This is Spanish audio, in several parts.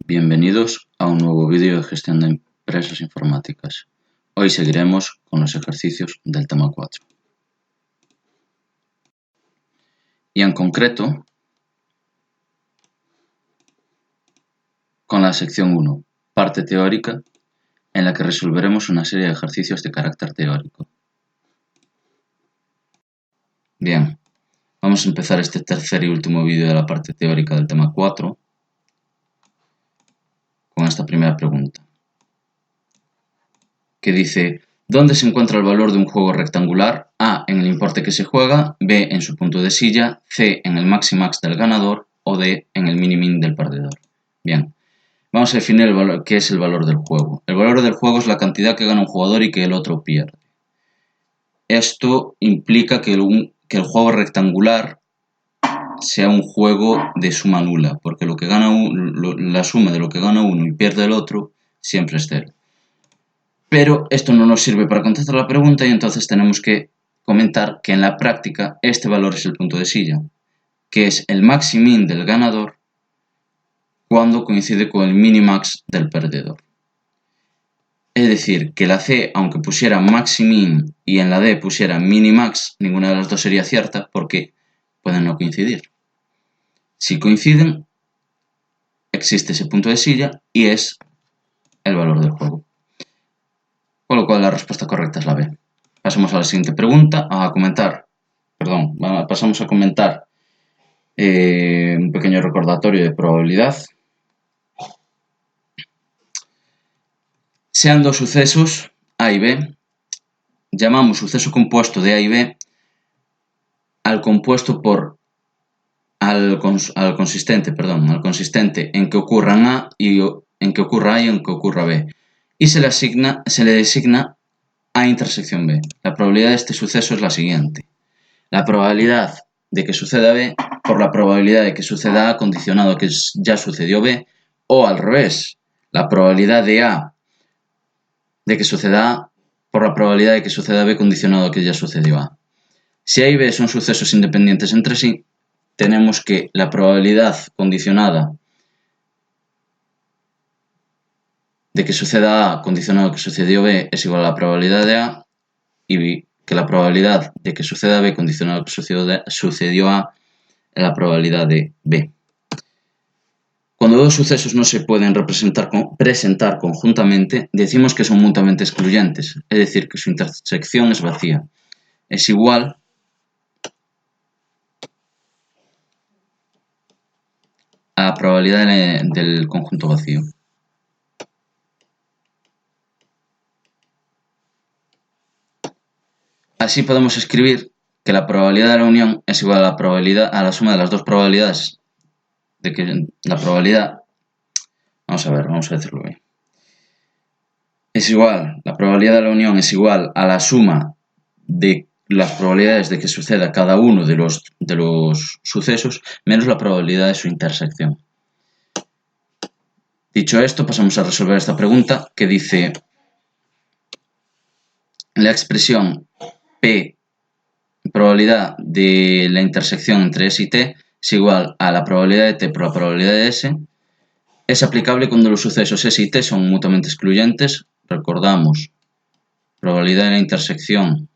Bienvenidos a un nuevo vídeo de gestión de empresas informáticas. Hoy seguiremos con los ejercicios del tema 4. Y en concreto, con la sección 1, parte teórica, en la que resolveremos una serie de ejercicios de carácter teórico. Bien, vamos a empezar este tercer y último vídeo de la parte teórica del tema 4 con esta primera pregunta, que dice: ¿dónde se encuentra el valor de un juego rectangular? A, en el importe que se juega, B, en su punto de silla, C, en el maximax del ganador o D, en el minimin del perdedor. Bien, vamos a definir qué es el valor del juego. El valor del juego es la cantidad que gana un jugador y que el otro pierde. Esto implica que el juego rectangular sea un juego de suma nula, porque lo que gana la suma de lo que gana uno y pierde el otro siempre es cero. Pero esto no nos sirve para contestar la pregunta y entonces tenemos que comentar que en la práctica este valor es el punto de silla, que es el maximin del ganador cuando coincide con el minimax del perdedor. Es decir, que la C, aunque pusiera maximin y en la D pusiera minimax, ninguna de las dos sería cierta porque pueden no coincidir. Si coinciden, existe ese punto de silla y es el valor del juego. Con lo cual la respuesta correcta es la B. Pasamos a la siguiente pregunta, pasamos a comentar un pequeño recordatorio de probabilidad. Sean dos sucesos, A y B, llamamos suceso compuesto de A y B al consistente en que ocurran A y en que ocurra A y en que ocurra B, y se le designa A intersección B. La probabilidad de este suceso es la siguiente: la probabilidad de que suceda B por la probabilidad de que suceda A condicionado a que ya sucedió B, o al revés, la probabilidad de A de que suceda A por la probabilidad de que suceda B condicionado a que ya sucedió A. Si A y B son sucesos independientes entre sí, tenemos que la probabilidad condicionada de que suceda A condicionado a que sucedió B es igual a la probabilidad de A, y que la probabilidad de que suceda B condicionado a que sucedió A es la probabilidad de B. Cuando dos sucesos no se pueden presentar conjuntamente, decimos que son mutuamente excluyentes, es decir, que su intersección es vacía. Es igual a la probabilidad del conjunto vacío. Así podemos escribir que la probabilidad de la unión es igual a la suma de las dos probabilidades de que la probabilidad, vamos a decirlo bien, la probabilidad de la unión es igual a la suma de las probabilidades de que suceda cada uno de los sucesos menos la probabilidad de su intersección. Dicho esto, pasamos a resolver esta pregunta que dice: la expresión P, probabilidad de la intersección entre S y T, es igual a la probabilidad de T por la probabilidad de S. Es aplicable cuando los sucesos S y T son mutuamente excluyentes. Recordamos, probabilidad de la intersección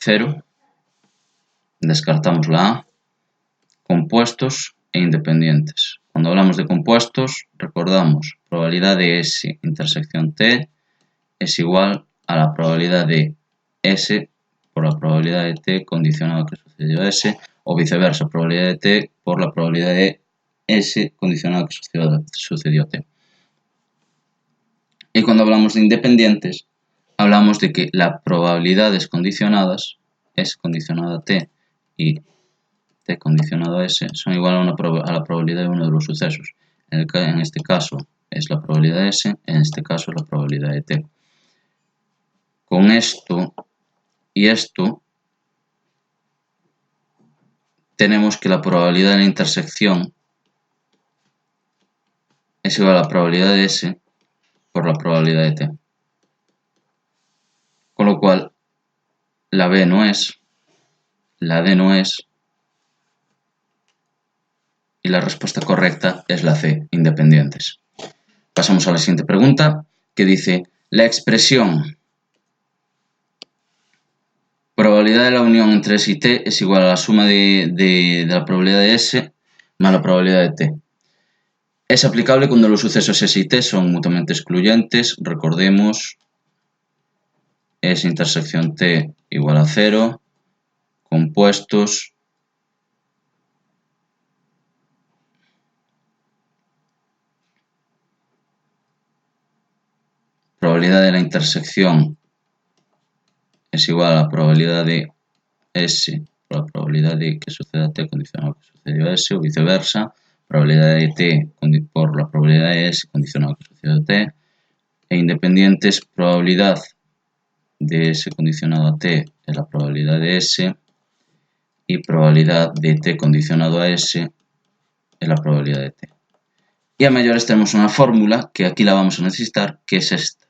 0, descartamos la A, compuestos e independientes. Cuando hablamos de compuestos, recordamos, probabilidad de S intersección T es igual a la probabilidad de S por la probabilidad de T condicionado a que sucedió S, o viceversa, probabilidad de T por la probabilidad de S condicionado a que sucedió T. Y cuando hablamos de independientes, hablamos de que las probabilidades condicionadas, S condicionado a T y T condicionado a S, son igual a la probabilidad de uno de los sucesos. En este caso es la probabilidad de S, en este caso es la probabilidad de T. Con esto y esto, tenemos que la probabilidad de la intersección es igual a la probabilidad de S por la probabilidad de T. Con lo cual, la B no es, la D no es, y la respuesta correcta es la C, independientes. Pasamos a la siguiente pregunta, que dice, la expresión probabilidad de la unión entre S y T es igual a la suma de la probabilidad de S más la probabilidad de T. Es aplicable cuando los sucesos S y T son mutuamente excluyentes. Recordemos, S intersección T igual a 0, compuestos, probabilidad de la intersección es igual a la probabilidad de S por la probabilidad de que suceda T condicionado a que sucedió S o viceversa, probabilidad de T por la probabilidad de S condicionado a que sucedió T, e independientes, probabilidad de S condicionado a T es la probabilidad de S y probabilidad de T condicionado a S es la probabilidad de T. Y a mayores tenemos una fórmula que aquí la vamos a necesitar, que es esta,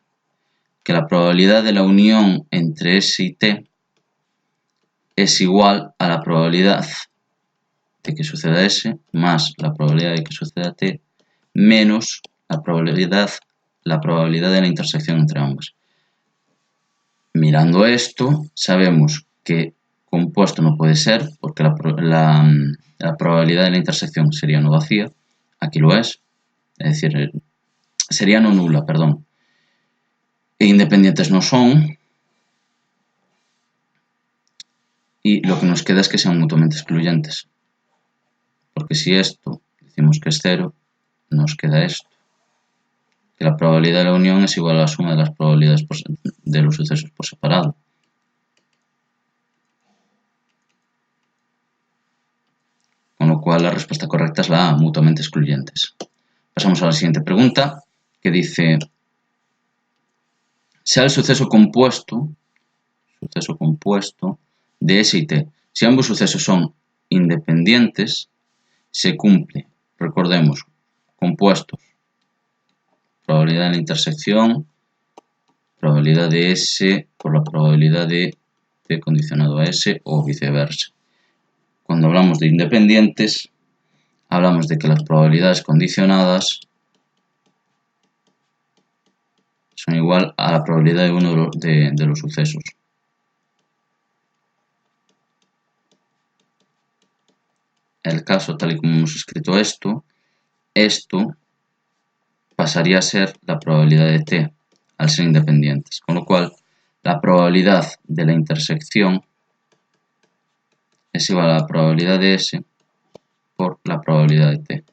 que la probabilidad de la unión entre S y T es igual a la probabilidad de que suceda S más la probabilidad de que suceda T menos la probabilidad de la intersección entre ambas. Mirando esto, sabemos que compuesto no puede ser porque la probabilidad de la intersección sería no vacía, aquí lo es decir, sería no nula, perdón. E independientes no son, y lo que nos queda es que sean mutuamente excluyentes. Porque si esto decimos que es 0, nos queda esto. Que la probabilidad de la unión es igual a la suma de las probabilidades de los sucesos por separado. Con lo cual la respuesta correcta es la A, mutuamente excluyentes. Pasamos a la siguiente pregunta, que dice, sea el suceso compuesto de S y T. Si ambos sucesos son independientes, se cumple, recordemos, compuestos, probabilidad de la intersección, probabilidad de S por la probabilidad de T condicionado a S o viceversa. Cuando hablamos de independientes, hablamos de que las probabilidades condicionadas son igual a la probabilidad de uno de los sucesos. El caso, tal y como hemos escrito esto pasaría a ser la probabilidad de T al ser independientes, con lo cual la probabilidad de la intersección es igual a la probabilidad de S por la probabilidad de T.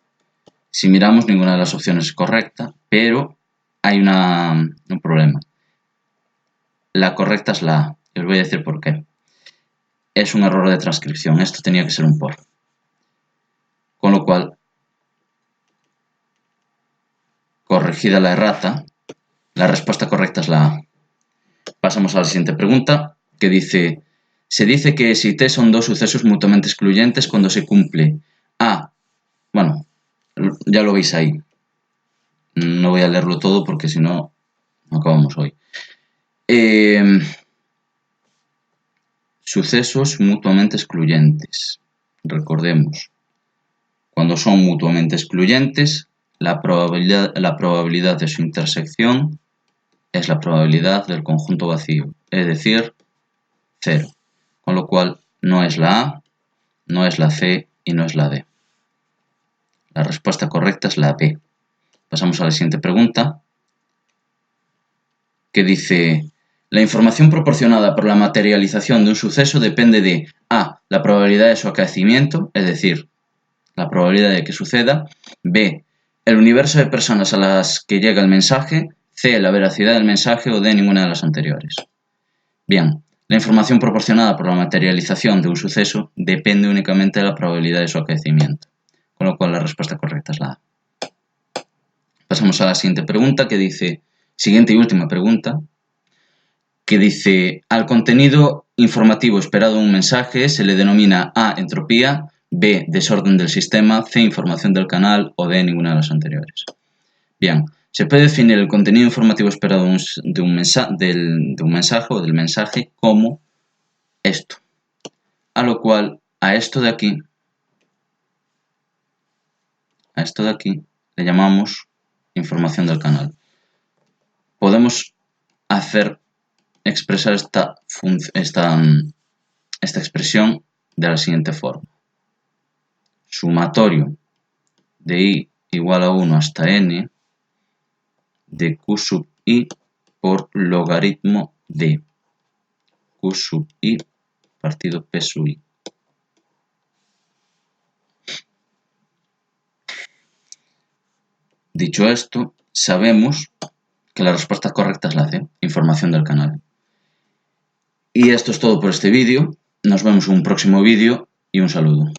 Si miramos, ninguna de las opciones es correcta, pero hay un problema. La correcta es la A, y os voy a decir por qué. Es un error de transcripción, esto tenía que ser un por. Con lo cual, corregida la errata, la respuesta correcta es la A. Pasamos a la siguiente pregunta, que dice, se dice que S y T son dos sucesos mutuamente excluyentes cuando se cumple A. Bueno, ya lo veis ahí. No voy a leerlo todo porque si no, no acabamos hoy. Sucesos mutuamente excluyentes. Recordemos, cuando son mutuamente excluyentes, la probabilidad de su intersección es la probabilidad del conjunto vacío, es decir, 0. Con lo cual, no es la A, no es la C y no es la D. La respuesta correcta es la B. Pasamos a la siguiente pregunta, que dice, la información proporcionada por la materialización de un suceso depende de A, la probabilidad de su acaecimiento, es decir, la probabilidad de que suceda, B, el universo de personas a las que llega el mensaje, C, la veracidad del mensaje o D, ninguna de las anteriores. Bien, la información proporcionada por la materialización de un suceso depende únicamente de la probabilidad de su acaecimiento, con lo cual la respuesta correcta es la A. Pasamos a la siguiente pregunta que dice, siguiente y última pregunta, que dice, al contenido informativo esperado en un mensaje se le denomina A, entropía, B, desorden del sistema, C, información del canal o D, ninguna de las anteriores. Bien, se puede definir el contenido informativo esperado de un mensaje o del mensaje como esto. A lo cual, a esto de aquí, a esto de aquí le llamamos información del canal. Podemos expresar esta expresión de la siguiente forma. Sumatorio de i igual a 1 hasta n de q sub i por logaritmo de q sub i partido p sub i. Dicho esto, sabemos que la respuesta correcta es la C, información del canal. Y esto es todo por este vídeo. Nos vemos en un próximo vídeo y un saludo.